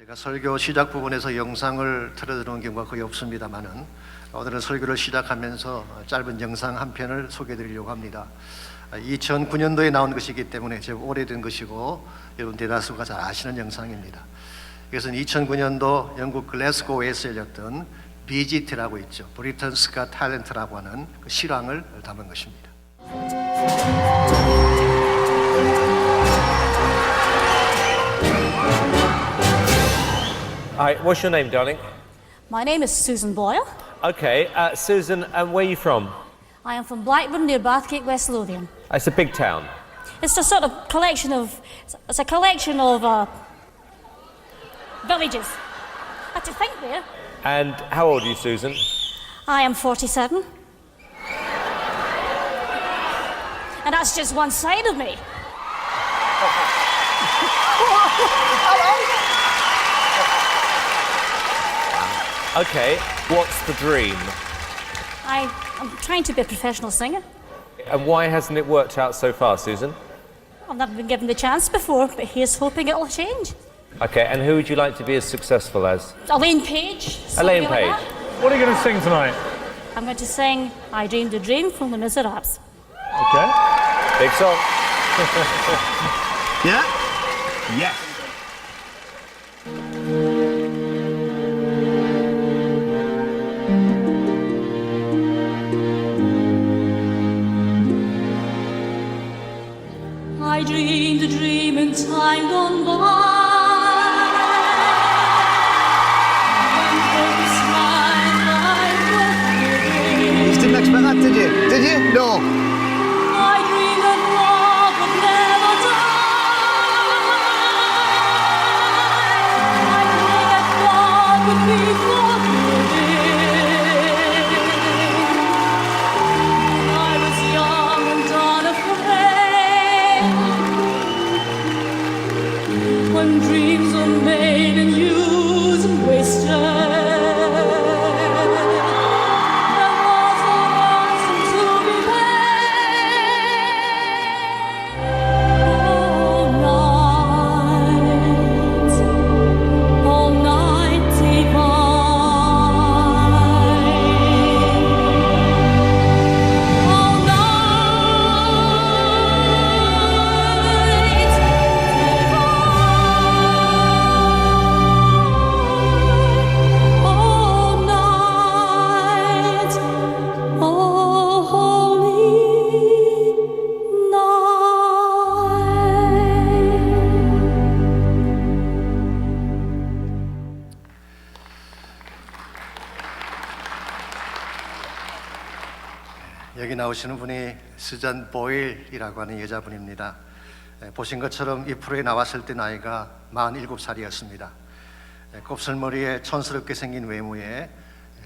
제가 설교 시작 부분에서 영상을 틀어드리는 경우가 거의 없습니다만은 오늘은 설교를 시작하면서 짧은 영상 한 편을 소개해드리려고 합니다. 2009년도에 나온 것이기 때문에 제법 오래된 것이고 여러분 대다수가 잘 아시는 영상입니다. 이것은 2009년도 영국 글래스고에서 열렸던 BGT라고 있죠. 브리튼스 갓 탤런트라고 하는 그 실황을 담은 것입니다. Hi, what's your name, darling? My name is Susan Boyle. Okay, Susan, and where are you from? I am from Blackburn near Bathgate, West Lothian. It's a big town. It's a sort of collection of, villages. I had to think there. And how old are you, Susan? I am 47. And that's just one side of me. Okay, what's the dream? I'm trying to be a professional singer. And why hasn't it worked out so far, Susan? I've never been given the chance before, but here's hoping it'll change. Okay, and who would you like to be as successful as? Elaine Page. Elaine somebody like Page. that. What are you going to sing tonight? I'm going to sing I Dreamed a Dream from Les Miserables. Okay. Big song. Yeah? Yes. I dreamed a dream in time gone by. You didn't expect that, did you? Did you? No. I dreamed that love would never die. I dreamed that God would be forgiving. I was young and unafraid. When dreams are made and used and wasted. 여기 나오시는 분이 수잔 보일이라고 하는 여자분입니다. 보신 것처럼 이 프로에 나왔을 때 나이가 47살이었습니다. 곱슬머리에 촌스럽게 생긴 외모에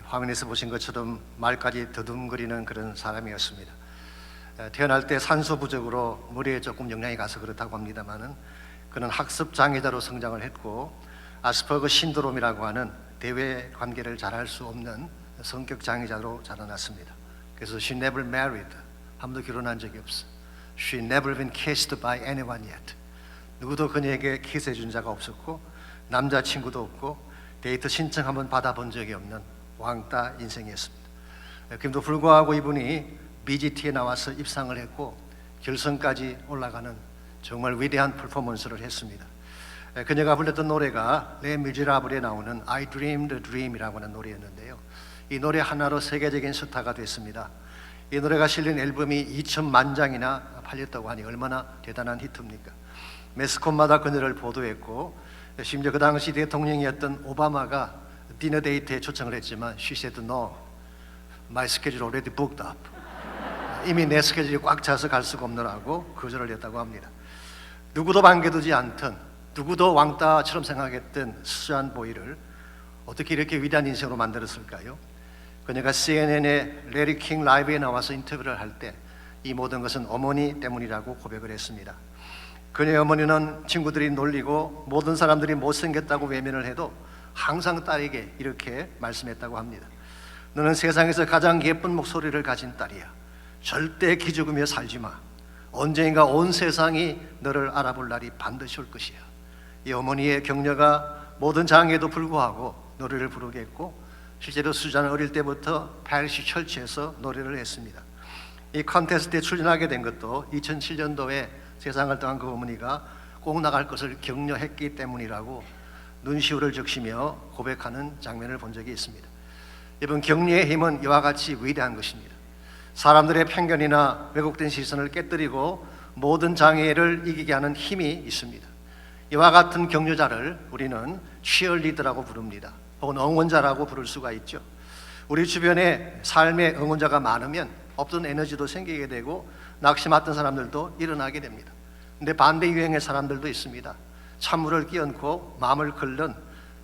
화면에서 보신 것처럼 말까지 더듬거리는 그런 사람이었습니다. 태어날 때 산소 부족으로 머리에 조금 영향이 가서 그렇다고 합니다만은 그는 학습 장애자로 성장을 했고 아스퍼거 신드롬이라고 하는 대외 관계를 잘할 수 없는 성격 장애자로 자라났습니다. 그래서 she never married. 한 번도 결혼한 적이 없어. She never been kissed by anyone yet. 누구도 그녀에게 키스해 준 자가 없었고 남자친구도 없고 데이트 신청 한번 받아본 적이 없는 왕따 인생이었습니다. 그럼에도 불구하고 이분이 BGT에 나와서 입상을 했고 결선까지 올라가는 정말 위대한 퍼포먼스를 했습니다. 그녀가 불렀던 노래가 레 미제라블에 나오는 I Dreamed a Dream이라고 하는 노래였는데요. 이 노래 하나로 세계적인 스타가 됐습니다. 이 노래가 실린 앨범이 2천만 장이나 팔렸다고 하니 얼마나 대단한 히트입니까? 매스컴마다 그녀를 보도했고 심지어 그 당시 대통령이었던 오바마가 디너 데이트에 초청을 했지만 She said no, my schedule already booked up. 이미 내 스케줄이 꽉 차서 갈 수가 없느라고 거절을 했다고 합니다. 누구도 반겨두지 않던, 누구도 왕따처럼 생각했던 수잔 보일을 어떻게 이렇게 위대한 인생으로 만들었을까요? 그녀가 CNN의 레리 킹 라이브에 나와서 인터뷰를 할 때 이 모든 것은 어머니 때문이라고 고백을 했습니다. 그녀의 어머니는 친구들이 놀리고 모든 사람들이 못생겼다고 외면을 해도 항상 딸에게 이렇게 말씀했다고 합니다. 너는 세상에서 가장 예쁜 목소리를 가진 딸이야. 절대 기죽으며 살지 마. 언젠가 온 세상이 너를 알아볼 날이 반드시 올 것이야. 이 어머니의 격려가 모든 장애에도 불구하고 노래를 부르게 했고, 실제로 수잔은 어릴 때부터 파리시 철치에서 노래를 했습니다. 이 컨테스트에 출전하게 된 것도 2007년도에 세상을 떠난 그 어머니가 꼭 나갈 것을 격려했기 때문이라고 눈시울을 적시며 고백하는 장면을 본 적이 있습니다. 여러분, 격려의 힘은 이와 같이 위대한 것입니다. 사람들의 편견이나 왜곡된 시선을 깨뜨리고 모든 장애를 이기게 하는 힘이 있습니다. 이와 같은 격려자를 우리는 치얼리더라고 부릅니다. 혹은 응원자라고 부를 수가 있죠. 우리 주변에 삶의 응원자가 많으면 없던 에너지도 생기게 되고 낙심했던 사람들도 일어나게 됩니다. 근데 반대 유행의 사람들도 있습니다. 찬물을 끼얹고 마음을 긁는,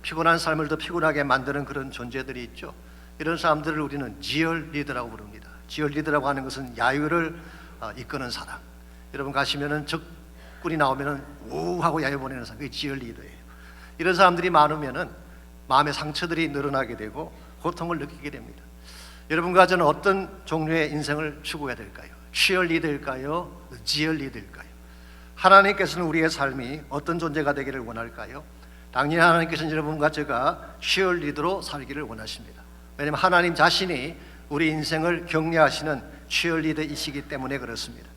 피곤한 삶을 더 피곤하게 만드는 그런 존재들이 있죠. 이런 사람들을 우리는 지얼리더라고 부릅니다. 지얼리더라고 하는 것은 야유를 이끄는 사람. 여러분 가시면은 적군이 나오면은 우하고 야유 보내는 사람, 그게 지얼리더예요. 이런 사람들이 많으면은 마음의 상처들이 늘어나게 되고 고통을 느끼게 됩니다. 여러분과 저는 어떤 종류의 인생을 추구해야 될까요? 치얼리더일까요? 지얼리더일까요? 하나님께서는 우리의 삶이 어떤 존재가 되기를 원할까요? 당연히 하나님께서는 여러분과 제가 치얼리더로 살기를 원하십니다. 왜냐하면 하나님 자신이 우리 인생을 격려하시는 치얼리더이시기 때문에 그렇습니다.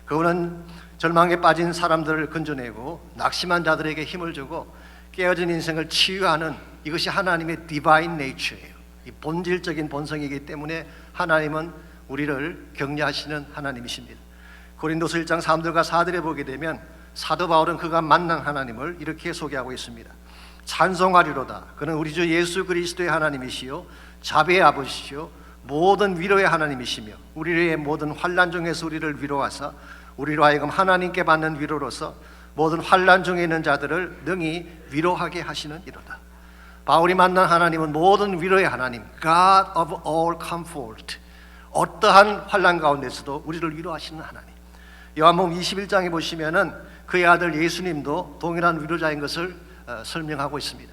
그분은 절망에 빠진 사람들을 건져내고 낙심한 자들에게 힘을 주고 깨어진 인생을 치유하는, 이것이 하나님의 디바인 네이처예요. 이 본질적인 본성이기 때문에 하나님은 우리를 격려하시는 하나님이십니다. 고린도서 1장 3절과 4절에 보게 되면 사도 바울은 그가 만난 하나님을 이렇게 소개하고 있습니다. 찬송하리로다. 그는 우리 주 예수 그리스도의 하나님이시요 자비의 아버지시요 모든 위로의 하나님이시며 우리의 모든 환난 중에서 우리를 위로하사 우리로 하여금 하나님께 받는 위로로서 모든 환난 중에 있는 자들을 능히 위로하게 하시는 이로다. 바울이 만난 하나님은 모든 위로의 하나님, God of all comfort, 어떠한 환난 가운데서도 우리를 위로하시는 하나님. 요한복음 21장에 보시면은 그의 아들 예수님도 동일한 위로자인 것을 설명하고 있습니다.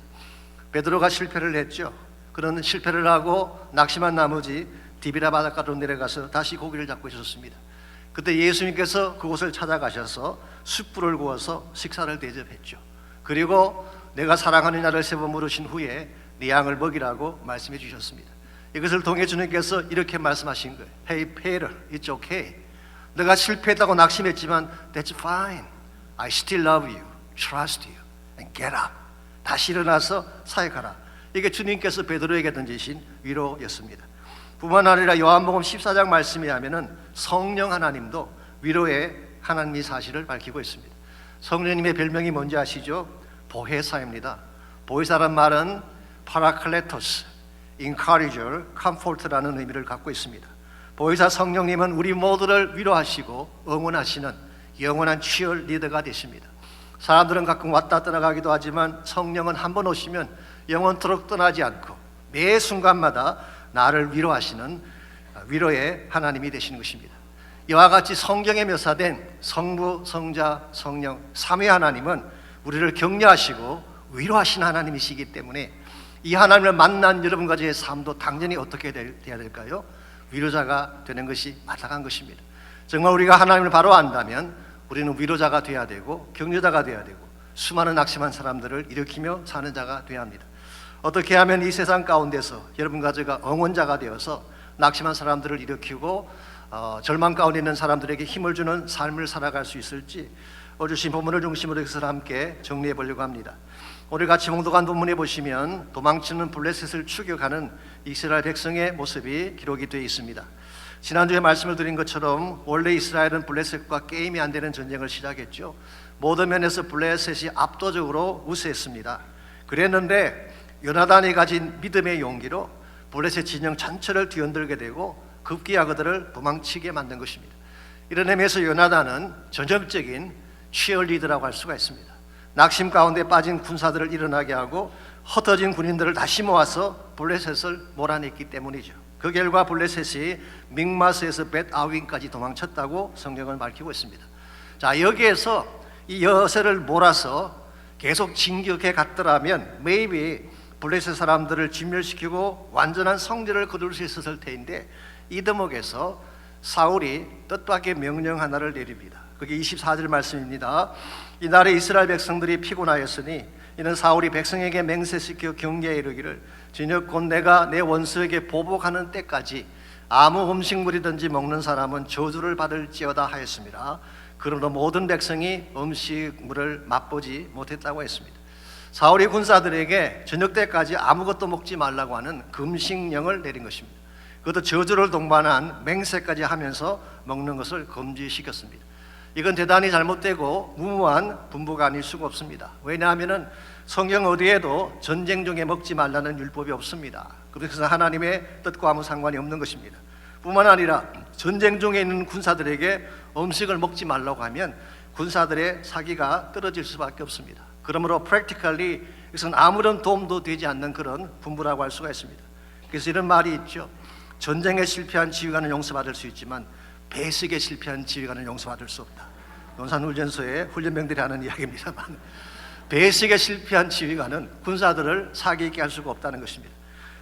베드로가 실패를 했죠. 그는 실패를 하고 낙심한 나머지 디비라 바닷가로 내려가서 다시 고기를 잡고 있었습니다. 그때 예수님께서 그곳을 찾아가셔서 숯불을 구워서 식사를 대접했죠. 그리고 내가 사랑하는 나를 세 번 물으신 후에 네 양을 먹이라고 말씀해 주셨습니다. 이것을 통해 주님께서 이렇게 말씀하신 거예요. Hey Peter, it's okay. 내가 실패했다고 낙심했지만 That's fine. I still love you, trust you, and get up. 다시 일어나서 사역하라. 이게 주님께서 베드로에게 던지신 위로였습니다. 뿐만 아니라 요한복음 14장 말씀에 하면은 성령 하나님도 위로의 하나님의 사실을 밝히고 있습니다. 성령님의 별명이 뭔지 아시죠? 보혜사입니다. 보혜사란 말은 파라클레토스, encourager, comfort라는 의미를 갖고 있습니다. 보혜사 성령님은 우리 모두를 위로하시고 응원하시는 영원한 치얼리더가 되십니다. 사람들은 가끔 왔다 떠나가기도 하지만 성령은 한 번 오시면 영원토록 떠나지 않고 매 순간마다 나를 위로하시는 위로의 하나님이 되시는 것입니다. 이와 같이 성경에 묘사된 성부, 성자, 성령 삼위 하나님은 우리를 격려하시고 위로하시는 하나님이시기 때문에 이 하나님을 만난 여러분과 저의 삶도 당연히 어떻게 돼야 될까요? 위로자가 되는 것이 마땅한 것입니다. 정말 우리가 하나님을 바로 안다면 우리는 위로자가 돼야 되고 격려자가 돼야 되고 수많은 낙심한 사람들을 일으키며 사는 자가 돼야 합니다. 어떻게 하면 이 세상 가운데서 여러분과 제가 응원자가 되어서 낙심한 사람들을 일으키고 절망 가운데 있는 사람들에게 힘을 주는 삶을 살아갈 수 있을지 주신 본문을 중심으로 해서 함께 정리해 보려고 합니다. 오늘 같이 봉독한 본문에 보시면 도망치는 블레셋을 추격하는 이스라엘 백성의 모습이 기록이 되어 있습니다. 지난주에 말씀을 드린 것처럼 원래 이스라엘은 블레셋과 게임이 안 되는 전쟁을 시작했죠. 모든 면에서 블레셋이 압도적으로 우세했습니다. 그랬는데 요나단이 가진 믿음의 용기로 블레셋 진영 전체를 뒤흔들게 되고 급기야 그들을 도망치게 만든 것입니다. 이런 의미에서 요나단은 전형적인 치얼리더라고 할 수가 있습니다. 낙심 가운데 빠진 군사들을 일어나게 하고 흩어진 군인들을 다시 모아서 블레셋을 몰아냈기 때문이죠. 그 결과 블레셋이 믹마스에서 벳아윈까지 도망쳤다고 성경은 밝히고 있습니다. 자, 여기에서 이 여세를 몰아서 계속 진격해 갔더라면 maybe 블레셋 사람들을 진멸시키고 완전한 성리를 거둘 수 있었을 텐데 이 대목에서 사울이 뜻밖의 명령 하나를 내립니다. 그게 24절 말씀입니다. 이날에 이스라엘 백성들이 피곤하였으니 이는 사울이 백성에게 맹세시켜 경계에 이르기를 진즉 곧 내가 내 원수에게 보복하는 때까지 아무 음식물이든지 먹는 사람은 저주를 받을지어다 하였습니다. 그러므로 모든 백성이 음식물을 맛보지 못했다고 했습니다. 사울이 군사들에게 저녁 때까지 아무것도 먹지 말라고 하는 금식령을 내린 것입니다. 그것도 저주를 동반한 맹세까지 하면서 먹는 것을 금지시켰습니다. 이건 대단히 잘못되고 무모한 분부가 아닐 수가 없습니다. 왜냐하면 성경 어디에도 전쟁 중에 먹지 말라는 율법이 없습니다. 그래서 하나님의 뜻과 아무 상관이 없는 것입니다. 뿐만 아니라 전쟁 중에 있는 군사들에게 음식을 먹지 말라고 하면 군사들의 사기가 떨어질 수밖에 없습니다. 그러므로 practically 이것은 아무런 도움도 되지 않는 그런 분부라고 할 수가 있습니다. 그래서 이런 말이 있죠. 전쟁에 실패한 지휘관은 용서받을 수 있지만 배식에 실패한 지휘관은 용서받을 수 없다. 논산훈련소에 훈련병들이 하는 이야기입니다만 배식에 실패한 지휘관은 군사들을 사기 있게 할 수가 없다는 것입니다.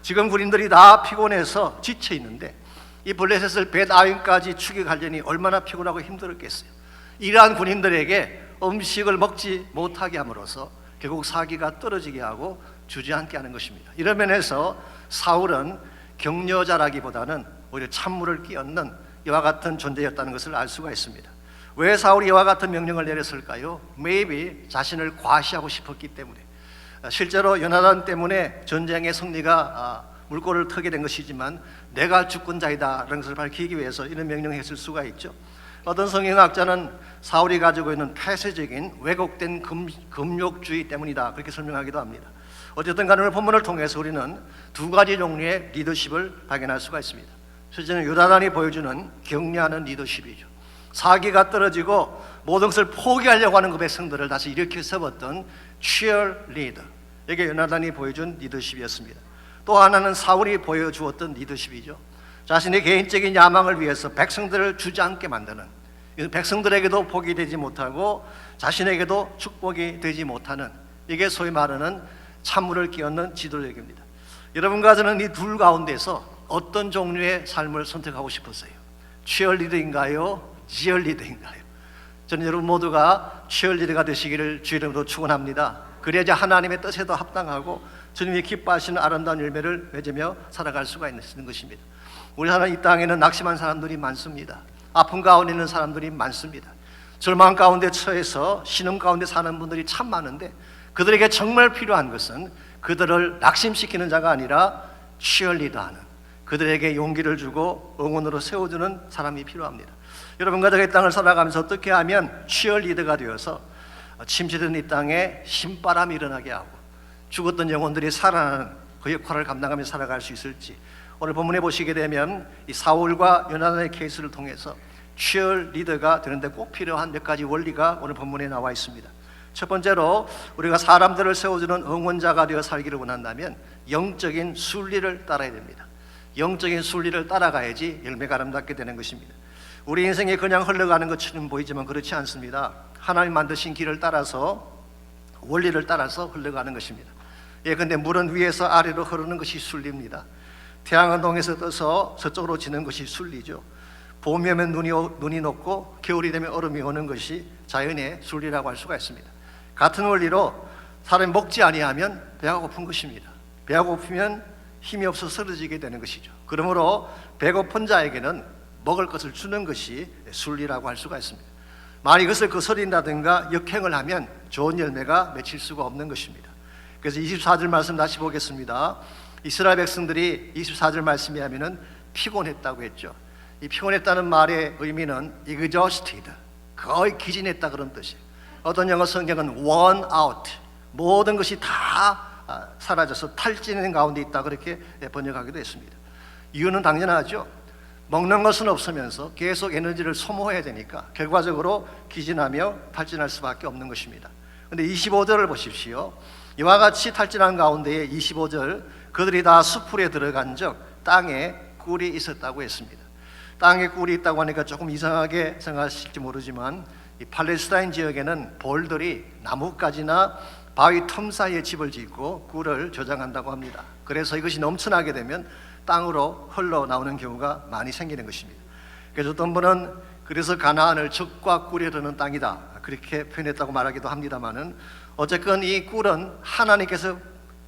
지금 군인들이 다 피곤해서 지쳐 있는데 이 블레셋을 벳아윈까지 추격하려니 얼마나 피곤하고 힘들었겠어요. 이러한 군인들에게 음식을 먹지 못하게 함으로써 결국 사기가 떨어지게 하고 주저앉게 하는 것입니다. 이런 면에서 사울은 격려자라기보다는 오히려 찬물을 끼얹는 이와 같은 존재였다는 것을 알 수가 있습니다. 왜 사울이 이와 같은 명령을 내렸을까요? Maybe 자신을 과시하고 싶었기 때문에. 실제로 요나단 때문에 전쟁의 승리가 물꼬를 트게 된 것이지만 내가 주권자이다라는 것을 밝히기 위해서 이런 명령을 했을 수가 있죠. 어떤 성경학자는 사울이 가지고 있는 폐쇄적인 왜곡된 금욕주의 때문이다 그렇게 설명하기도 합니다. 어쨌든 간에 오늘 본문을 통해서 우리는 두 가지 종류의 리더십을 발견할 수가 있습니다. 첫째는 요나단이 보여주는 격려하는 리더십이죠. 사기가 떨어지고 모든 것을 포기하려고 하는 그 백성들을 다시 일으켜 세웠던 cheerleader, 이게 요나단이 보여준 리더십이었습니다. 또 하나는 사울이 보여주었던 리더십이죠. 자신의 개인적인 야망을 위해서 백성들을 주저앉게 만드는, 백성들에게도 복이 되지 못하고 자신에게도 축복이 되지 못하는, 이게 소위 말하는 찬물을 끼얹는 지도력입니다. 여러분과 저는 이 둘 가운데서 어떤 종류의 삶을 선택하고 싶었어요? 치얼리더인가요? 지얼리더인가요? 저는 여러분 모두가 치얼리더가 되시기를 주의 이름으로 축원합니다. 그래야지 하나님의 뜻에도 합당하고 주님이 기뻐하시는 아름다운 열매를 맺으며 살아갈 수가 있는 것입니다. 우리 하나님 이 땅에는 낙심한 사람들이 많습니다. 아픈 가운데 있는 사람들이 많습니다. 절망 가운데 처해서 신음 가운데 사는 분들이 참 많은데 그들에게 정말 필요한 것은 그들을 낙심시키는 자가 아니라 치얼리더하는, 그들에게 용기를 주고 응원으로 세워주는 사람이 필요합니다. 여러분과 제가 이 땅을 살아가면서 어떻게 하면 치얼리더가 되어서 침체된 이 땅에 신바람이 일어나게 하고 죽었던 영혼들이 살아나는 그 역할을 감당하며 살아갈 수 있을지, 오늘 본문에 보시게 되면 이 사울과 요나단의 케이스를 통해서 치얼리더가 되는데 꼭 필요한 몇 가지 원리가 오늘 본문에 나와 있습니다. 첫 번째로 우리가 사람들을 세워주는 응원자가 되어 살기를 원한다면 영적인 순리를 따라야 됩니다. 영적인 순리를 따라가야지 열매가 아름답게 되는 것입니다. 우리 인생이 그냥 흘러가는 것처럼 보이지만 그렇지 않습니다. 하나님 만드신 길을 따라서, 원리를 따라서 흘러가는 것입니다. 근데 물은 위에서 아래로 흐르는 것이 순리입니다. 태양은 동에서 떠서 서쪽으로 지는 것이 순리죠. 봄이 오면 눈이 녹고 겨울이 되면 얼음이 오는 것이 자연의 순리라고 할 수가 있습니다. 같은 원리로 사람이 먹지 아니하면 배가 고픈 것입니다. 배가 고프면 힘이 없어 쓰러지게 되는 것이죠. 그러므로 배고픈 자에게는 먹을 것을 주는 것이 순리라고 할 수가 있습니다. 만약 이것을 거스린다든가 역행을 하면 좋은 열매가 맺힐 수가 없는 것입니다. 그래서 24절 말씀 다시 보겠습니다. 이스라엘 백성들이 24절 말씀에 하면은 피곤했다고 했죠. 이 피곤했다는 말의 의미는 exhausted, 거의 기진했다 그런 뜻이에요. 어떤 영어 성경은 worn out, 모든 것이 다 사라져서 탈진한 가운데 있다 그렇게 번역하기도 했습니다. 이유는 당연하죠. 먹는 것은 없으면서 계속 에너지를 소모해야 되니까 결과적으로 기진하며 탈진할 수밖에 없는 것입니다. 그런데 25절을 보십시오. 이와 같이 탈진한 가운데에 25절, 그들이 다 수풀에 들어간 적 땅에 꿀이 있었다고 했습니다. 땅에 꿀이 있다고 하니까 조금 이상하게 생각하실지 모르지만 이 팔레스타인 지역에는 벌들이 나뭇가지나 바위 틈 사이에 집을 짓고 꿀을 저장한다고 합니다. 그래서 이것이 넘쳐나게 되면 땅으로 흘러나오는 경우가 많이 생기는 것입니다. 그래서 어떤 분은 그래서 가나안을 적과 꿀이 흐르는 땅이다 그렇게 표현했다고 말하기도 합니다만은, 어쨌건 이 꿀은 하나님께서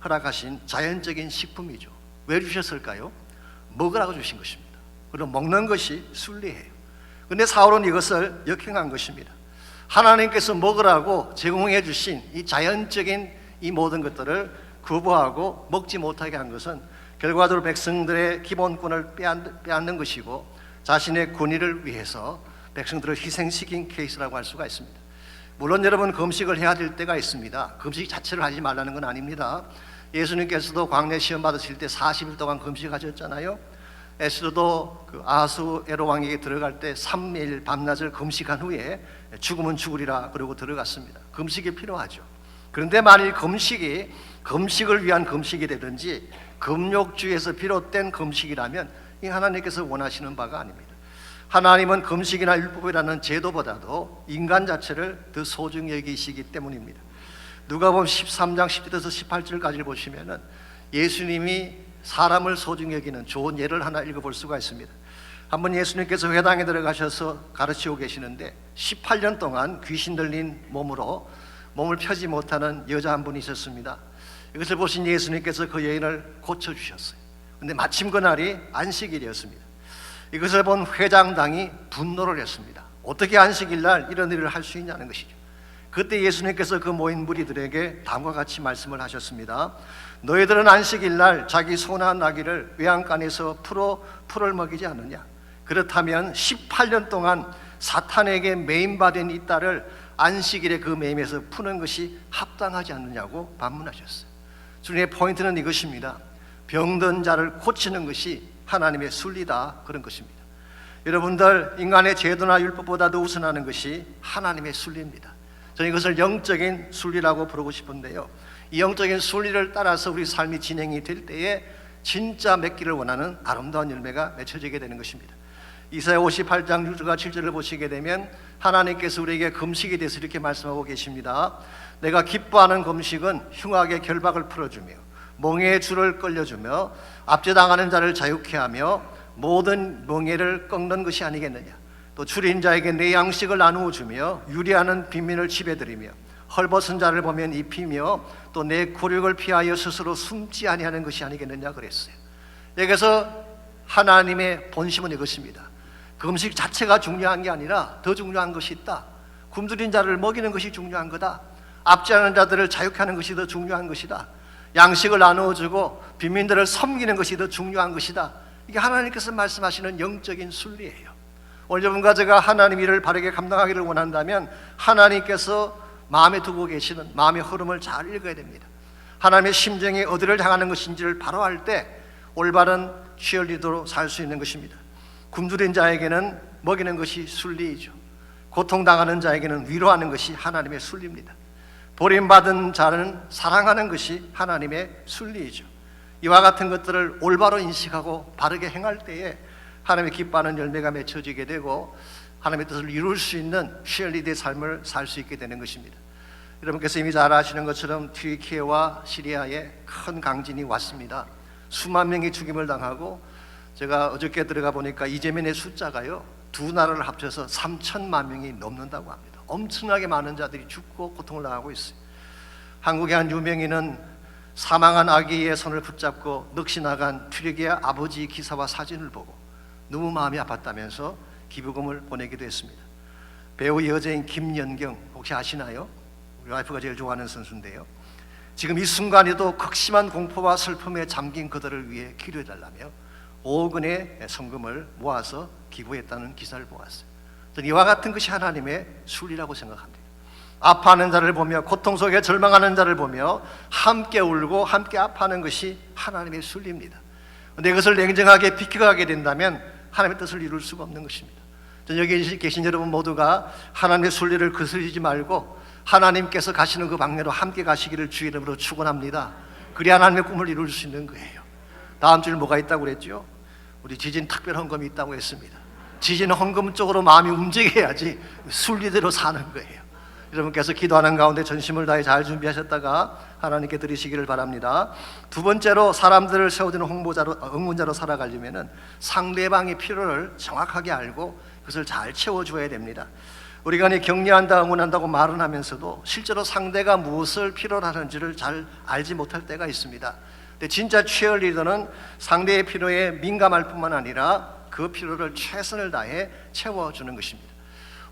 허락하신 자연적인 식품이죠. 왜 주셨을까요? 먹으라고 주신 것입니다. 그리고 먹는 것이 순리예요. 그런데 사울은 이것을 역행한 것입니다. 하나님께서 먹으라고 제공해 주신 이 자연적인 이 모든 것들을 거부하고 먹지 못하게 한 것은 결과적으로 백성들의 기본권을 빼앗는 것이고 자신의 권위를 위해서 백성들을 희생시킨 케이스라고 할 수가 있습니다. 물론 여러분, 금식을 해야 될 때가 있습니다. 금식 자체를 하지 말라는 건 아닙니다. 예수님께서도 광야 시험 받으실 때 40일 동안 금식하셨잖아요. 에스더도 그 아하수 에로 왕에게 들어갈 때 3일 밤낮을 금식한 후에 죽으면 죽으리라 그러고 들어갔습니다. 금식이 필요하죠. 그런데 만일 금식을 위한 금식이 되든지 금욕주에서 비롯된 금식이라면 이 하나님께서 원하시는 바가 아닙니다. 하나님은 금식이나 율법이라는 제도보다도 인간 자체를 더 소중히 여기시기 때문입니다. 누가복음 13장 10절에서 18절까지를 보시면은 예수님이 사람을 소중히 여기는 좋은 예를 하나 읽어볼 수가 있습니다. 한번 예수님께서 회당에 들어가셔서 가르치고 계시는데 18년 동안 귀신 들린 몸으로 몸을 펴지 못하는 여자 한 분이 있었습니다. 이것을 보신 예수님께서 그 여인을 고쳐주셨어요. 그런데 마침 그날이 안식일이었습니다. 이것을 본 회장당이 분노를 했습니다. 어떻게 안식일날 이런 일을 할 수 있냐는 것이죠. 그때 예수님께서 그 모인 무리들에게 다음과 같이 말씀을 하셨습니다. 너희들은 안식일날 자기 소나 나귀를 외양간에서 풀을 먹이지 않느냐? 그렇다면 18년 동안 사탄에게 매임받은 이 딸을 안식일에 그 매임에서 푸는 것이 합당하지 않느냐고 반문하셨어요. 주님의 포인트는 이것입니다. 병든 자를 고치는 것이 하나님의 순리다, 그런 것입니다. 여러분들, 인간의 제도나 율법보다도 우선하는 것이 하나님의 순리입니다. 저는 이것을 영적인 순리라고 부르고 싶은데요, 이 영적인 순리를 따라서 우리 삶이 진행이 될 때에 진짜 맺기를 원하는 아름다운 열매가 맺혀지게 되는 것입니다. 이사야 58장 6절과 7절을 보시게 되면 하나님께서 우리에게 금식에 대해서 이렇게 말씀하고 계십니다. 내가 기뻐하는 금식은 흉악의 결박을 풀어주며 멍에의 줄을 끌려주며 압제당하는 자를 자유케 하며 모든 멍에를 꺾는 것이 아니겠느냐. 또 줄인 자에게 내 양식을 나누어 주며 유리하는 빈민을 지배드리며 헐벗은 자를 보면 입히며 또 내 굴욕을 피하여 스스로 숨지 아니하는 것이 아니겠느냐 그랬어요. 여기서 하나님의 본심은 이것입니다. 금식 자체가 중요한 게 아니라 더 중요한 것이 있다. 굶주린 자를 먹이는 것이 중요한 거다. 압제하는 자들을 자유케 하는 것이 더 중요한 것이다. 양식을 나누어주고 빈민들을 섬기는 것이 더 중요한 것이다. 이게 하나님께서 말씀하시는 영적인 순리예요. 오늘 여러분과 제가 하나님 일을 바르게 감당하기를 원한다면 하나님께서 마음에 두고 계시는 마음의 흐름을 잘 읽어야 됩니다. 하나님의 심정이 어디를 향하는 것인지를 바로 알 때 올바른 치얼리더로 살 수 있는 것입니다. 굶주린 자에게는 먹이는 것이 순리이죠. 고통당하는 자에게는 위로하는 것이 하나님의 순리입니다. 버림받은 자는 사랑하는 것이 하나님의 순리이죠. 이와 같은 것들을 올바로 인식하고 바르게 행할 때에 하나님의 기뻐하는 열매가 맺혀지게 되고 하나님의 뜻을 이룰 수 있는 치얼리더의 삶을 살 수 있게 되는 것입니다. 여러분께서 이미 잘 아시는 것처럼 튀르키예와 시리아에 큰 강진이 왔습니다. 수만 명이 죽임을 당하고 제가 어저께 들어가 보니까 이재민의 숫자가요, 두 나라를 합쳐서 3천만 명이 넘는다고 합니다. 엄청나게 많은 자들이 죽고 고통을 당하고 있어요. 한국의 한 유명인은 사망한 아기의 손을 붙잡고 넋이 나간 튀르키예 아버지 기사와 사진을 보고 너무 마음이 아팠다면서 기부금을 보내기도 했습니다. 배우 여자인 김연경 혹시 아시나요? 우리 와이프가 제일 좋아하는 선수인데요. 지금 이 순간에도 극심한 공포와 슬픔에 잠긴 그들을 위해 기도해달라며 5억 원의 성금을 모아서 기부했다는 기사를 보았어요. 저는 이와 같은 것이 하나님의 순리라고 생각합니다. 아파하는 자를 보며 고통 속에 절망하는 자를 보며 함께 울고 함께 아파하는 것이 하나님의 순리입니다. 그런데 이것을 냉정하게 비켜가게 된다면 하나님의 뜻을 이룰 수가 없는 것입니다. 저는 여기 계신 여러분 모두가 하나님의 순리를 거스르지 말고 하나님께서 가시는 그 방향으로 함께 가시기를 주의 이름으로 축원합니다. 그래야 하나님의 꿈을 이룰 수 있는 거예요. 다음 주에 뭐가 있다고 그랬죠? 우리 지진 특별 헌금이 있다고 했습니다. 지진 헌금 쪽으로 마음이 움직여야지 순리대로 사는 거예요. 여러분께서 기도하는 가운데 전심을 다해 잘 준비하셨다가 하나님께 드리시기를 바랍니다. 두 번째로 사람들을 세워주는 홍보자로, 응원자로 살아가려면 상대방의 필요를 정확하게 알고 그것을 잘 채워줘야 됩니다. 우리가 격려한다, 응원한다고 말은 하면서도 실제로 상대가 무엇을 필요로 하는지를 잘 알지 못할 때가 있습니다. 근데 진짜 치어리더는 상대의 필요에 민감할 뿐만 아니라 그 필요를 최선을 다해 채워주는 것입니다.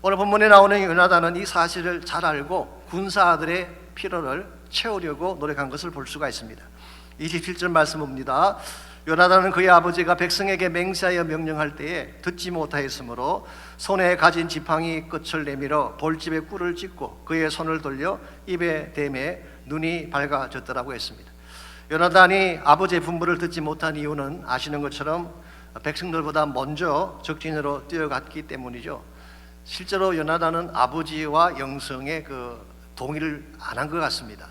오늘 본문에 나오는 요나단은 이 사실을 잘 알고 군사들의 필요를 채우려고 노력한 것을 볼 수가 있습니다. 27절 말씀 봅니다. 요나단은 그의 아버지가 백성에게 맹세하여 명령할 때에 듣지 못하였으므로 손에 가진 지팡이 끝을 내밀어 볼집에 꿀을 찍고 그의 손을 돌려 입에 대매 눈이 밝아졌더라고 했습니다. 요나단이 아버지의 분부를 듣지 못한 이유는 아시는 것처럼 백성들보다 먼저 적진으로 뛰어갔기 때문이죠. 실제로 요나단은 아버지와 영성의 동의를 안 한 것 같습니다.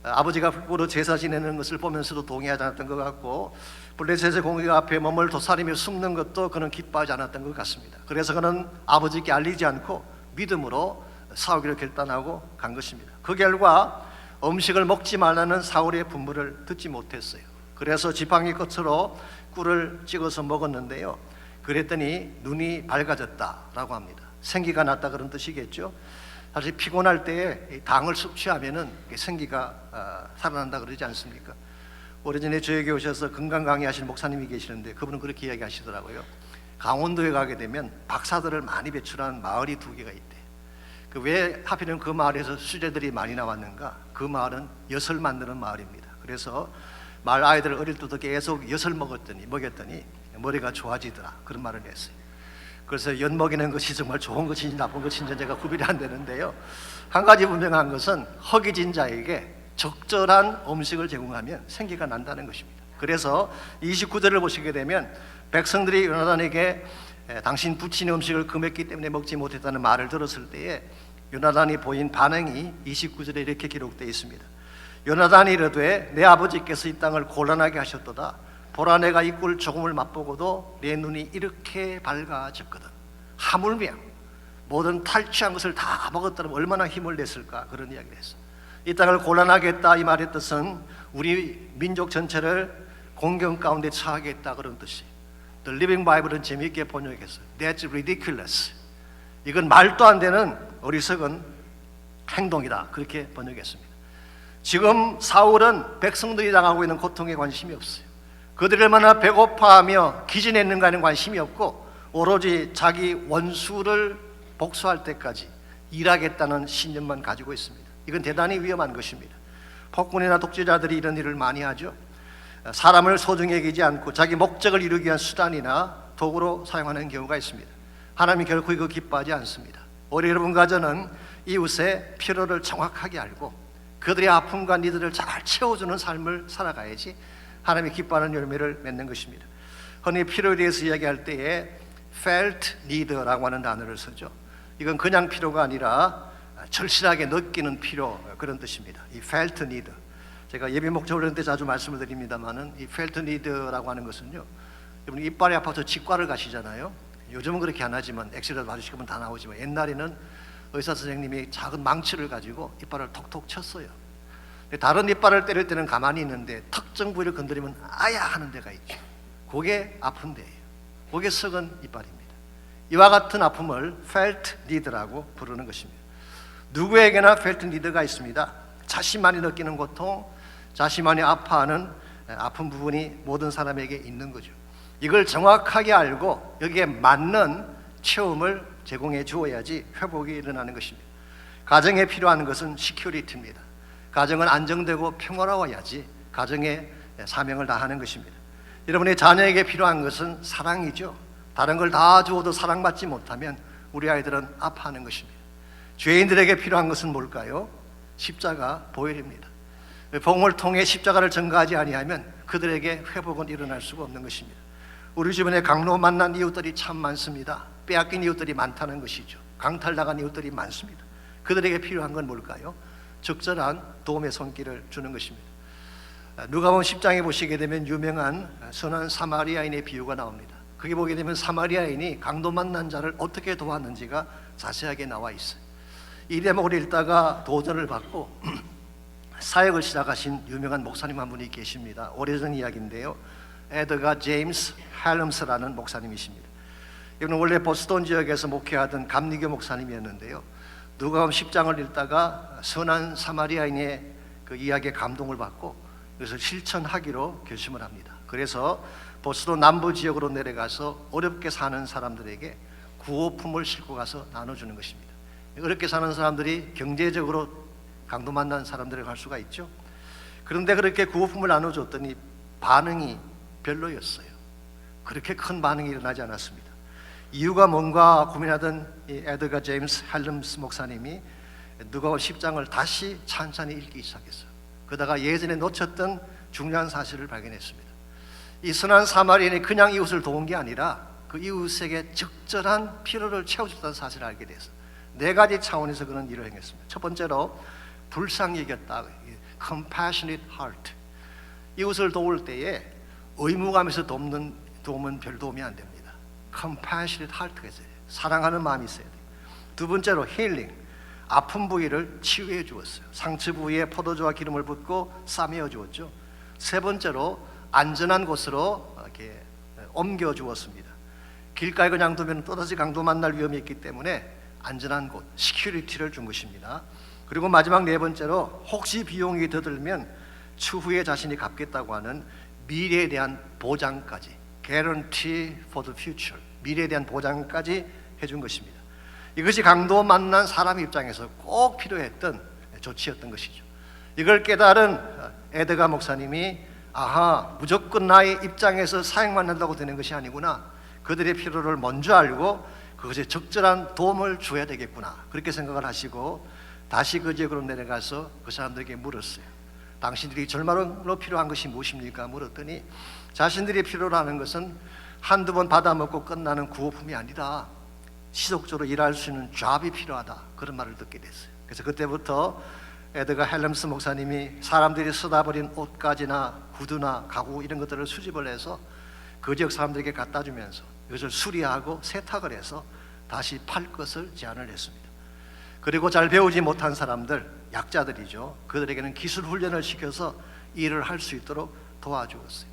아버지가 불보로 제사 지내는 것을 보면서도 동의하지 않았던 것 같고, 블레셋의 공의가 앞에 몸을 도사리며 숨는 것도 그는 기뻐하지 않았던 것 같습니다. 그래서 그는 아버지께 알리지 않고 믿음으로 싸우기로 결단하고 간 것입니다. 그 결과 음식을 먹지 말라는 사울의 분부를 듣지 못했어요. 그래서 지팡이 끝으로 꿀을 찍어서 먹었는데요, 그랬더니 눈이 밝아졌다라고 합니다. 생기가 났다 그런 뜻이겠죠. 사실 피곤할 때 당을 섭취하면은 생기가 살아난다 그러지 않습니까? 오래전에 저에게 오셔서 건강 강의하시는 목사님이 계시는데 그분은 그렇게 이야기하시더라고요. 강원도에 가게 되면 박사들을 많이 배출한 마을이 2개가 있대. 왜 하필이면 그 마을에서 수재들이 많이 나왔는가? 그 마을은 엿을 만드는 마을입니다. 그래서 마을 아이들 어릴 때부터 계속 엿을 먹였더니 머리가 좋아지더라, 그런 말을 했어요. 그래서 엿 먹이는 것이 정말 좋은 것인지 나쁜 것인지 제가 구별이 안 되는데요, 한 가지 분명한 것은 허기진 자에게 적절한 음식을 제공하면 생기가 난다는 것입니다. 그래서 29절을 보시게 되면 백성들이 요나단에게 당신 부친의 음식을 금했기 때문에 먹지 못했다는 말을 들었을 때에 요나단이 보인 반응이 29절에 이렇게 기록되어 있습니다. 요나단이 이르되 내 아버지께서 이 땅을 곤란하게 하셨도다. 보라, 내가 이 꿀 조금을 맛보고도 내 눈이 이렇게 밝아졌거든. 하물며 모든 탈취한 것을 다 먹었다면 얼마나 힘을 냈을까, 그런 이야기를 했어. 이 땅을 곤란하게 했다, 이 말의 뜻은 우리 민족 전체를 공경 가운데 처하게 했다, 그런 뜻이에요. The Living Bible은 재미있게 번역했어요. That's ridiculous. 이건 말도 안 되는 어리석은 행동이다, 그렇게 번역했습니다. 지금 사울은 백성들이 당하고 있는 고통에 관심이 없어요. 그들이 얼마나 배고파하며 기진했는가에는 관심이 없고 오로지 자기 원수를 복수할 때까지 일하겠다는 신념만 가지고 있습니다. 이건 대단히 위험한 것입니다. 폭군이나 독재자들이 이런 일을 많이 하죠. 사람을 소중히 여기지 않고 자기 목적을 이루기 위한 수단이나 도구로 사용하는 경우가 있습니다. 하나님이 결코 이거 기뻐하지 않습니다. 우리 여러분과 저는 이웃의 필요를 정확하게 알고 그들의 아픔과 니들을 잘 채워주는 삶을 살아가야지 하나님이 기뻐하는 열매를 맺는 것입니다. 흔히 필요에 대해서 이야기할 때에 felt need라고 하는 단어를 쓰죠. 이건 그냥 필요가 아니라 절실하게 느끼는 필요, 그런 뜻입니다. 이 felt need, 제가 예배 목적을 그럴 때 자주 말씀을 드립니다만은 이 felt need라고 하는 것은요, 여러분 이빨이 아파서 치과를 가시잖아요. 요즘은 그렇게 안 하지만 엑스레이 받으시면 다 나오지만 옛날에는 의사 선생님이 작은 망치를 가지고 이빨을 톡톡 쳤어요. 다른 이빨을 때릴 때는 가만히 있는데 특정 부위를 건드리면 아야 하는 데가 있죠. 그게 아픈 데예요. 그게 썩은 이빨입니다. 이와 같은 아픔을 felt need라고 부르는 것입니다. 누구에게나 felt need가 있습니다. 자신만이 느끼는 고통, 자신만이 아파하는 아픈 부분이 모든 사람에게 있는 거죠. 이걸 정확하게 알고 여기에 맞는 체험을 제공해 주어야지 회복이 일어나는 것입니다. 가정에 필요한 것은 시큐리티입니다. 가정은 안정되고 평화로워야지 가정의 사명을 다하는 것입니다. 여러분의 자녀에게 필요한 것은 사랑이죠. 다른 걸 다 주어도 사랑받지 못하면 우리 아이들은 아파하는 것입니다. 죄인들에게 필요한 것은 뭘까요? 십자가 보혈입니다. 복음을 통해 십자가를 전가하지 아니하면 그들에게 회복은 일어날 수가 없는 것입니다. 우리 주변에 강로 만난 이웃들이 참 많습니다. 빼앗긴 이웃들이 많다는 것이죠. 강탈당한 이웃들이 많습니다. 그들에게 필요한 건 뭘까요? 적절한 도움의 손길을 주는 것입니다. 누가복음 10장에 보시게 되면 유명한 선한 사마리아인의 비유가 나옵니다. 거기 보게 되면 사마리아인이 강도 만난 자를 어떻게 도왔는지가 자세하게 나와 있어요. 이 대목을 읽다가 도전을 받고 사역을 시작하신 유명한 목사님 한 분이 계십니다. 오래전 이야기인데요, 에드가 제임스 헬럼스라는 목사님이십니다. 이분은 원래 보스턴 지역에서 목회하던 감리교 목사님이었는데요. 누가복음 10장을 읽다가 선한 사마리아인의 그 이야기에 감동을 받고 그것을 실천하기로 결심을 합니다. 그래서 보스턴 남부 지역으로 내려가서 어렵게 사는 사람들에게 구호품을 싣고 가서 나눠주는 것입니다. 어렵게 사는 사람들이 경제적으로 강도 만난 사람들에게 갈 수가 있죠. 그런데 그렇게 구호품을 나눠줬더니 반응이 별로였어요. 그렇게 큰 반응이 일어나지 않았습니다. 이유가 뭔가 고민하던 이 에드가 제임스 헬름스 목사님이 누가복음 10장을 다시 찬찬히 읽기 시작했어요. 그러다가 예전에 놓쳤던 중요한 사실을 발견했습니다. 이 선한 사마리아인이 그냥 이웃을 도운 게 아니라 그 이웃에게 적절한 필요를 채워줬다는 사실을 알게 됐어요. 네 가지 차원에서 그런 일을 행했습니다. 첫 번째로 불쌍히 여겼다. compassionate heart. 이웃을 도울 때에 의무감에서 도우면 별 도움이 안 됩니다. compassionate heart가 있어야 돼요. 사랑하는 마음이 있어야 돼요. 두 번째로 healing. 아픈 부위를 치유해 주었어요. 상처 부위에 포도주와 기름을 붓고 싸매어 주었죠. 세 번째로 안전한 곳으로 이렇게 옮겨 주었습니다. 길가에 그냥 두면 또다시 강도 만날 위험이 있기 때문에 안전한 곳, 시큐리티를 준 것입니다. 그리고 마지막 네 번째로 혹시 비용이 더 들면 추후에 자신이 갚겠다고 하는 미래에 대한 보장까지, guarantee for the future, 미래에 대한 보장까지 해준 것입니다. 이것이 강도 만난 사람 입장에서 꼭 필요했던 조치였던 것이죠. 이걸 깨달은 에드가 목사님이 아하, 무조건 나의 입장에서 사역만 한다고 되는 것이 아니구나. 그들의 필요를 먼저 알고 그것에 적절한 도움을 줘야 되겠구나. 그렇게 생각을 하시고 다시 그 지역으로 내려가서 그 사람들에게 물었어요. 당신들이 절망으로 필요한 것이 무엇입니까? 물었더니 자신들이 필요로 하는 것은 한두 번 받아먹고 끝나는 구호품이 아니다. 지속적으로 일할 수 있는 잡이 필요하다. 그런 말을 듣게 됐어요. 그래서 그때부터 에드가 헬름스 목사님이 사람들이 쏟아버린 옷가지나 구두나 가구 이런 것들을 수집을 해서 그 지역 사람들에게 갖다 주면서 이것을 수리하고 세탁을 해서 다시 팔 것을 제안을 했습니다. 그리고 잘 배우지 못한 사람들, 약자들이죠. 그들에게는 기술 훈련을 시켜서 일을 할 수 있도록 도와주었어요.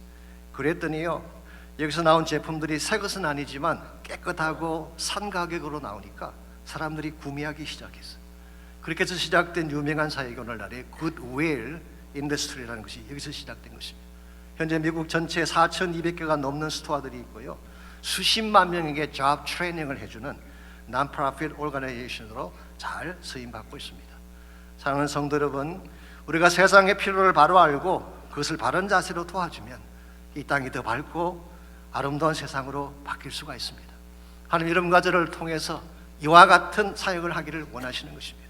그랬더니요, 여기서 나온 제품들이 새 것은 아니지만 깨끗하고 산 가격으로 나오니까 사람들이 구매하기 시작했어요. 그렇게 해서 시작된 유명한 사역이 오늘날의 굿웨일 인더스트리라는 것이 여기서 시작된 것입니다. 현재 미국 전체 4,200개가 넘는 스토어들이 있고요, 수십만 명에게 잡 트레이닝을 해주는 non-profit organization으로 잘 쓰임받고 있습니다. 사랑하는 성도 여러분, 우리가 세상의 필요를 바로 알고 그것을 바른 자세로 도와주면 이 땅이 더 밝고 아름다운 세상으로 바뀔 수가 있습니다. 하나님 여러분과 저를 통해서 이와 같은 사역을 하기를 원하시는 것입니다.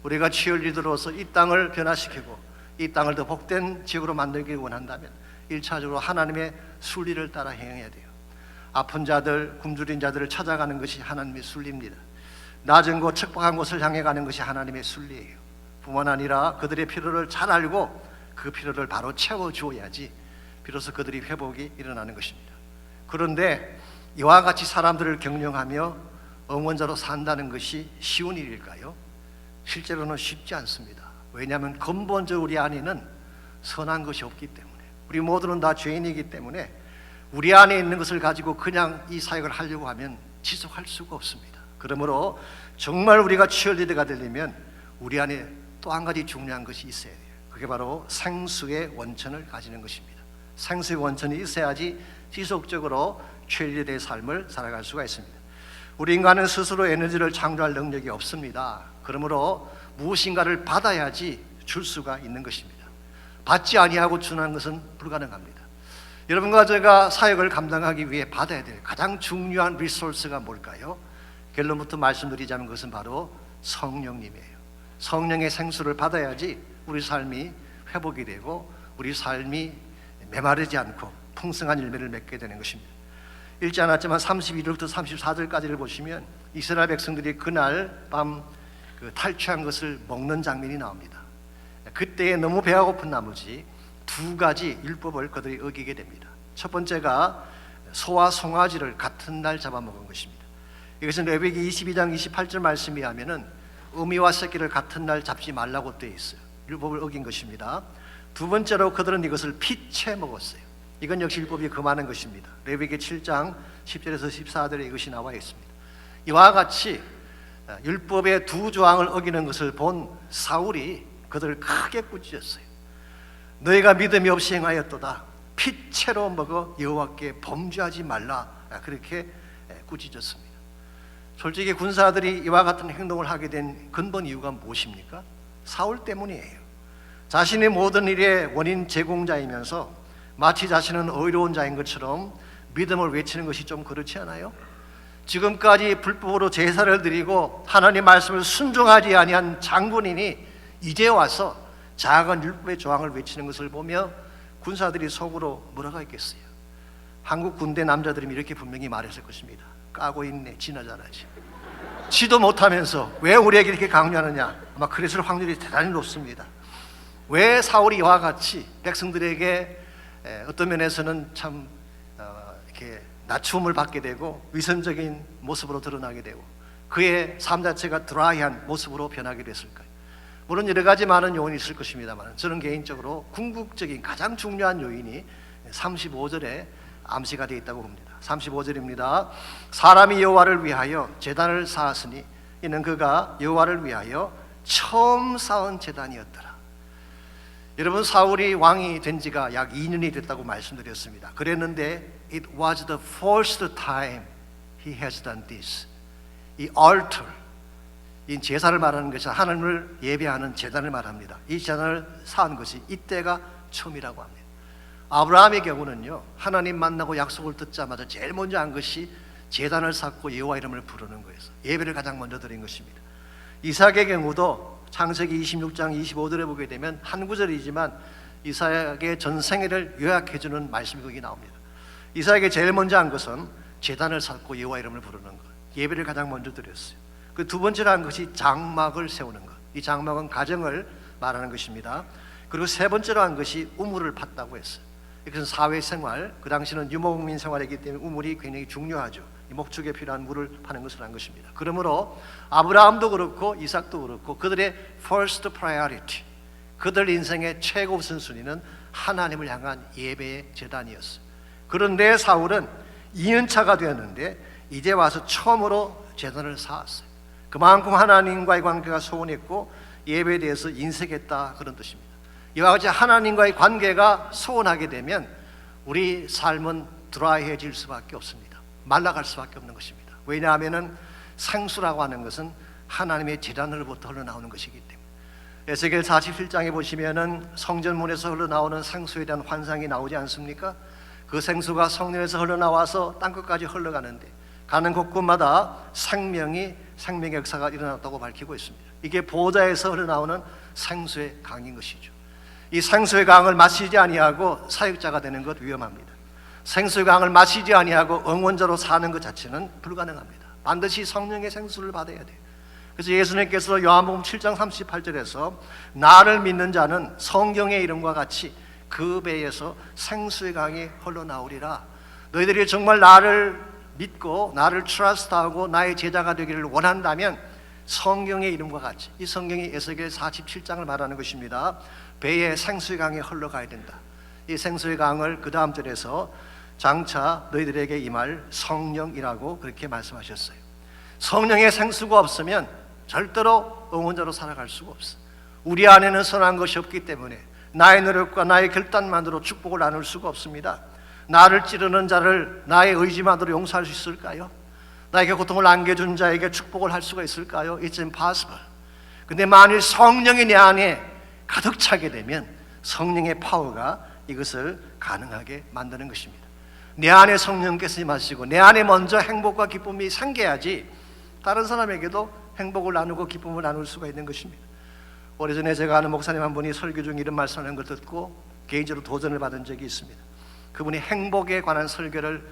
우리가 치얼리더로서 이 땅을 변화시키고 이 땅을 더 복된 지역으로 만들기 원한다면 1차적으로 하나님의 순리를 따라 행해야 돼요. 아픈 자들, 굶주린 자들을 찾아가는 것이 하나님의 순리입니다. 낮은 곳, 척박한 곳을 향해 가는 것이 하나님의 순리예요. 뿐만 아니라 그들의 필요를 잘 알고 그 필요를 바로 채워주어야지 비로소 그들이 회복이 일어나는 것입니다. 그런데 이와 같이 사람들을 경영하며 응원자로 산다는 것이 쉬운 일일까요? 실제로는 쉽지 않습니다. 왜냐하면 근본적으로 우리 안에는 선한 것이 없기 때문에, 우리 모두는 다 죄인이기 때문에 우리 안에 있는 것을 가지고 그냥 이 사역을 하려고 하면 지속할 수가 없습니다. 그러므로 정말 우리가 치얼리더가 되려면 우리 안에 또 한 가지 중요한 것이 있어야 돼요. 그게 바로 생수의 원천을 가지는 것입니다. 생수의 원천이 있어야지 지속적으로 치얼리더의 삶을 살아갈 수가 있습니다. 우리 인간은 스스로 에너지를 창조할 능력이 없습니다. 그러므로 무엇인가를 받아야지 줄 수가 있는 것입니다. 받지 아니하고 주는 것은 불가능합니다. 여러분과 제가 사역을 감당하기 위해 받아야 될 가장 중요한 리소스가 뭘까요? 결론부터 말씀드리자면 그것은 바로 성령님이에요. 성령의 생수를 받아야지 우리 삶이 회복이 되고 우리 삶이 메마르지 않고 풍성한 열매를 맺게 되는 것입니다. 읽지 않았지만 31절부터 34절까지를 보시면 이스라엘 백성들이 그날 밤 탈취한 것을 먹는 장면이 나옵니다. 그때에 너무 배가 고픈 나머지 두 가지 율법을 그들이 어기게 됩니다. 첫 번째가 소와 송아지를 같은 날 잡아먹은 것입니다. 이것은 레위기 22장 28절 말씀에 하면은 어미와 새끼를 같은 날 잡지 말라고 되어 있어요. 율법을 어긴 것입니다. 두 번째로 그들은 이것을 피채 먹었어요. 이건 역시 율법이 금하는 것입니다. 레위기 7장 10절에서 14절에 이것이 나와 있습니다. 이와 같이 율법의 두 조항을 어기는 것을 본 사울이 그들을 크게 꾸짖었어요. 너희가 믿음이 없이 행하였도다. 피채로 먹어 여호와께 범죄하지 말라. 그렇게 꾸짖었습니다. 솔직히 군사들이 이와 같은 행동을 하게 된 근본 이유가 무엇입니까? 사울 때문이에요. 자신이 모든 일의 원인 제공자이면서 마치 자신은 의로운 자인 것처럼 믿음을 외치는 것이 좀 그렇지 않아요? 지금까지 불법으로 제사를 드리고 하나님 말씀을 순종하지 아니한 장군인이 이제 와서 작은 율법의 조항을 외치는 것을 보며 군사들이 속으로 뭐라고 했겠어요? 한국 군대 남자들이 이렇게 분명히 말했을 것입니다. 까고 있네, 지나 잘하지. 지도 못하면서 왜 우리에게 이렇게 강요하느냐? 아마 그랬을 확률이 대단히 높습니다. 왜 사울이 이와 같이 백성들에게 어떤 면에서는 참 이렇게 낮춤을 받게 되고 위선적인 모습으로 드러나게 되고 그의 삶 자체가 드라이한 모습으로 변하게 됐을까요? 물론 여러 가지 많은 요인이 있을 것입니다만 저는 개인적으로 궁극적인 가장 중요한 요인이 35절에 암시가 되어 있다고 봅니다. 35절입니다. 사람이 여호와를 위하여 제단을 쌓았으니 이는 그가 여호와를 위하여 처음 쌓은 제단이었더라. 여러분, 사울이 왕이 된 지가 약 2년이 됐다고 말씀드렸습니다. 그랬는데 it was the first time he has done this. 이 altar, 이 제사를 말하는 것이 하나님을 예배하는 제단을 말합니다. 이 제단을 쌓은 것이 이때가 처음이라고 합니다. 아브라함의 경우는요, 하나님 만나고 약속을 듣자마자 제일 먼저 한 것이 제단을 쌓고 여호와 이름을 부르는 거예요. 예배를 가장 먼저 드린 것입니다. 이삭의 경우도 창세기 26장 25절에 보게 되면 한 구절이지만 이삭의 전생애를 요약해주는 말씀이 거기 나옵니다. 이삭에게 제일 먼저 한 것은 제단을 쌓고 여호와 이름을 부르는 것, 예배를 가장 먼저 드렸어요. 그 두 번째로 한 것이 장막을 세우는 것, 이 장막은 가정을 말하는 것입니다. 그리고 세 번째로 한 것이 우물을 팠다고 했어요. 이것은 사회생활, 그 당시는 유목민 생활이기 때문에 우물이 굉장히 중요하죠. 이 목축에 필요한 물을 파는 것을 한 것입니다. 그러므로 아브라함도 그렇고 이삭도 그렇고 그들의 first priority, 그들 인생의 최고 우선순위는 하나님을 향한 예배의 제단이었어요. 그런데 사울은 2년차가 되었는데 이제 와서 처음으로 제단을 쌓았어요. 그만큼 하나님과의 관계가 소원했고 예배에 대해서 인색했다, 그런 뜻입니다. 이와 같이 하나님과의 관계가 소원하게 되면 우리 삶은 드라이해질 수밖에 없습니다. 말라갈 수밖에 없는 것입니다. 왜냐하면 생수라고 하는 것은 하나님의 제단으로부터 흘러나오는 것이기 때문에. 에스겔 47장에 보시면은 성전문에서 흘러나오는 생수에 대한 환상이 나오지 않습니까? 그 생수가 성전에서 흘러나와서 땅끝까지 흘러가는데 가는 곳곳마다 생명의 역사가 일어났다고 밝히고 있습니다. 이게 보좌에서 흘러나오는 생수의 강인 것이죠. 이 생수의 강을 마시지 아니하고 사역자가 되는 것 위험합니다. 생수의 강을 마시지 아니하고 응원자로 사는 것 자체는 불가능합니다. 반드시 성령의 생수를 받아야 돼요. 그래서 예수님께서 요한복음 7장 38절에서 나를 믿는 자는 성경의 이름과 같이 그 배에서 생수의 강이 흘러나오리라. 너희들이 정말 나를 믿고 나를 트러스트하고 나의 제자가 되기를 원한다면 성경의 이름과 같이, 이 성경이 에스겔 47장을 말하는 것입니다. 배에 생수의 강이 흘러가야 된다. 이 생수의 강을 그 다음 절에서 장차 너희들에게 임할 성령이라고 그렇게 말씀하셨어요. 성령의 생수가 없으면 절대로 응원자로 살아갈 수가 없어. 우리 안에는 선한 것이 없기 때문에 나의 노력과 나의 결단만으로 축복을 나눌 수가 없습니다. 나를 찌르는 자를 나의 의지만으로 용서할 수 있을까요? 나에게 고통을 안겨준 자에게 축복을 할 수가 있을까요? It's impossible. 근데 만일 성령이 내 안에 가득 차게 되면 성령의 파워가 이것을 가능하게 만드는 것입니다. 내 안에 성령께서 임하시고 내 안에 먼저 행복과 기쁨이 생겨야지 다른 사람에게도 행복을 나누고 기쁨을 나눌 수가 있는 것입니다. 오래전에 제가 아는 목사님 한 분이 설교 중 이런 말씀하는 걸 듣고 개인적으로 도전을 받은 적이 있습니다. 그분이 행복에 관한 설교를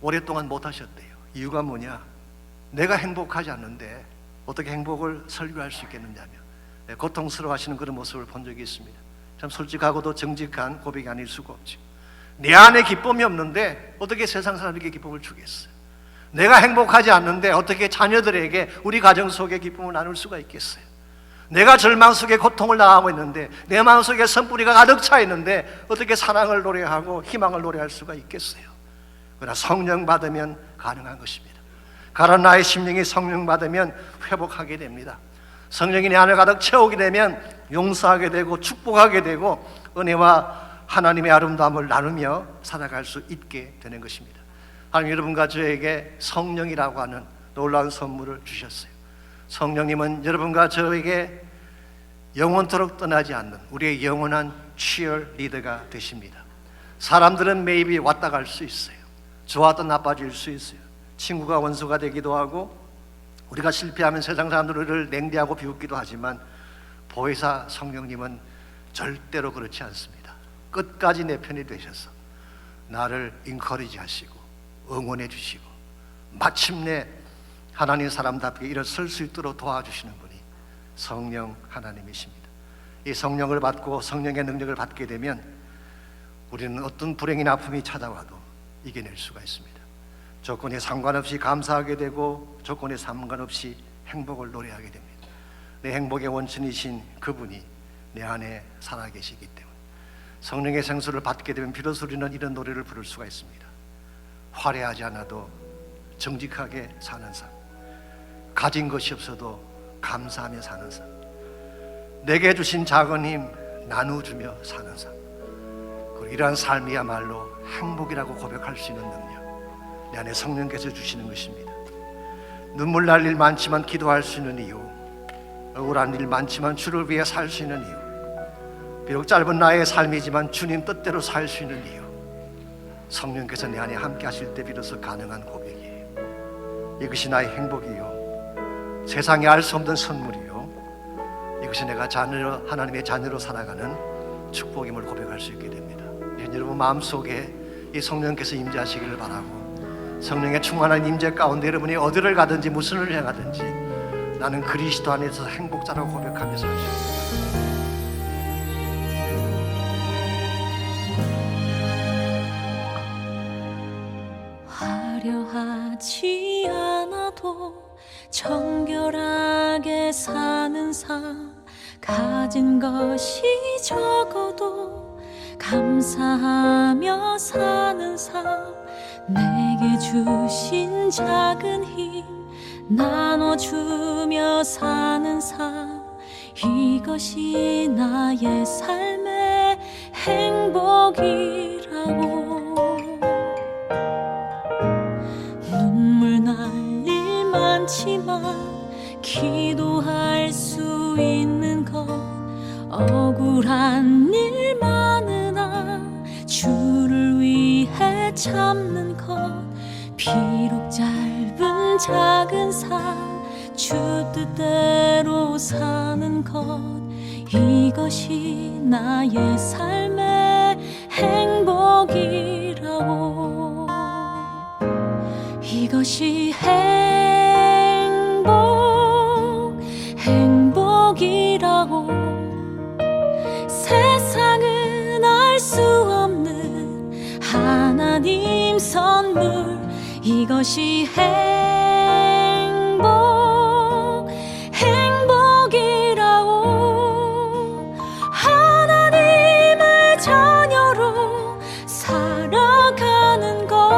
오랫동안 못 하셨대요. 이유가 뭐냐? 내가 행복하지 않는데 어떻게 행복을 설교할 수 있겠느냐며 고통스러워하시는 그런 모습을 본 적이 있습니다. 참 솔직하고도 정직한 고백이 아닐 수가 없죠. 내 안에 기쁨이 없는데 어떻게 세상 사람에게 기쁨을 주겠어요? 내가 행복하지 않는데 어떻게 자녀들에게 우리 가정 속에 기쁨을 나눌 수가 있겠어요? 내가 절망 속에 고통을 당하고 있는데, 내 마음속에 선뿌리가 가득 차 있는데 어떻게 사랑을 노래하고 희망을 노래할 수가 있겠어요? 그러나 성령 받으면 가능한 것입니다. 가난 나의 심령이 성령 받으면 회복하게 됩니다. 성령이 내 안을 가득 채우게 되면 용서하게 되고 축복하게 되고 은혜와 하나님의 아름다움을 나누며 살아갈 수 있게 되는 것입니다. 하나님, 여러분과 저에게 성령이라고 하는 놀라운 선물을 주셨어요. 성령님은 여러분과 저에게 영원토록 떠나지 않는 우리의 영원한 치어리더가 되십니다. 사람들은 매입이 왔다 갈 수 있어요. 좋아도 나빠질 수 있어요. 친구가 원수가 되기도 하고, 우리가 실패하면 세상 사람들은 우리를 냉대하고 비웃기도 하지만 보혜사 성령님은 절대로 그렇지 않습니다. 끝까지 내 편이 되셔서 나를 인커리지 하시고 응원해 주시고 마침내 하나님 사람답게 일어설 수 있도록 도와주시는 분이 성령 하나님이십니다. 이 성령을 받고 성령의 능력을 받게 되면 우리는 어떤 불행이나 아픔이 찾아와도 이겨낼 수가 있습니다. 조건에 상관없이 감사하게 되고 조건에 상관없이 행복을 노래하게 됩니다. 내 행복의 원천이신 그분이 내 안에 살아계시기 때문에 성령의 생수를 받게 되면 비로소 우리는 이런 노래를 부를 수가 있습니다. 화려하지 않아도 정직하게 사는 삶, 가진 것이 없어도 감사하며 사는 삶, 내게 주신 작은 힘 나누어주며 사는 삶, 그리고 이러한 삶이야말로 행복이라고 고백할 수 있는 능력, 내 안에 성령께서 주시는 것입니다. 눈물 날 일 많지만 기도할 수 있는 이유, 억울한 일 많지만 주를 위해 살 수 있는 이유, 비록 짧은 나의 삶이지만 주님 뜻대로 살 수 있는 이유, 성령께서 내 안에 함께 하실 때 비로소 가능한 고백이에요. 이것이 나의 행복이요, 세상에 알 수 없는 선물이요, 이것이 내가 하나님의 자녀로 살아가는 축복임을 고백할 수 있게 됩니다. 여러분 마음속에 이 성령께서 임재하시기를 바라고, 성령의 충만한 임재 가운데 여러분이 어디를 가든지 무슨 일을 행하든지 나는 그리스도 안에서 행복자라고 고백하며 살 수 있습니다. 화려하지 않아도 정결하게 사는 삶, 가진 것이 적어도 감사하며 사는 삶, 내게 주신 작은 힘 나눠주며 사는 삶, 이것이 나의 삶의 행복이라고. 눈물 날 일 많지만 기도할 수 있는 것, 억울한 일 많으나 주를 위해 참는 것, 비록 짧은 작은 삶 주 뜻대로 사는 것, 이것이 나의 삶의 행복이라고. 이것이 행복이라고. 세상은 알 수 없는 하나님 선물, 이것이 행복이라고. 하나님의 자녀로 살아가는 것,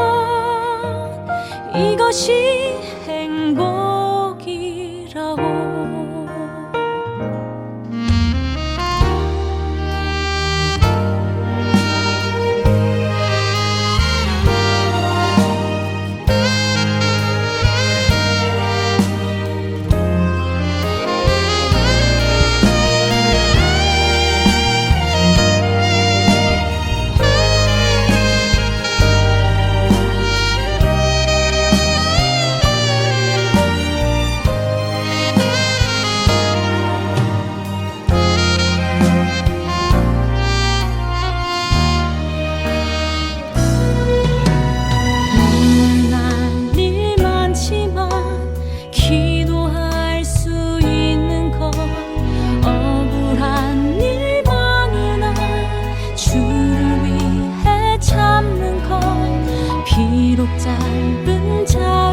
이것이 행복이라고. 짧은 자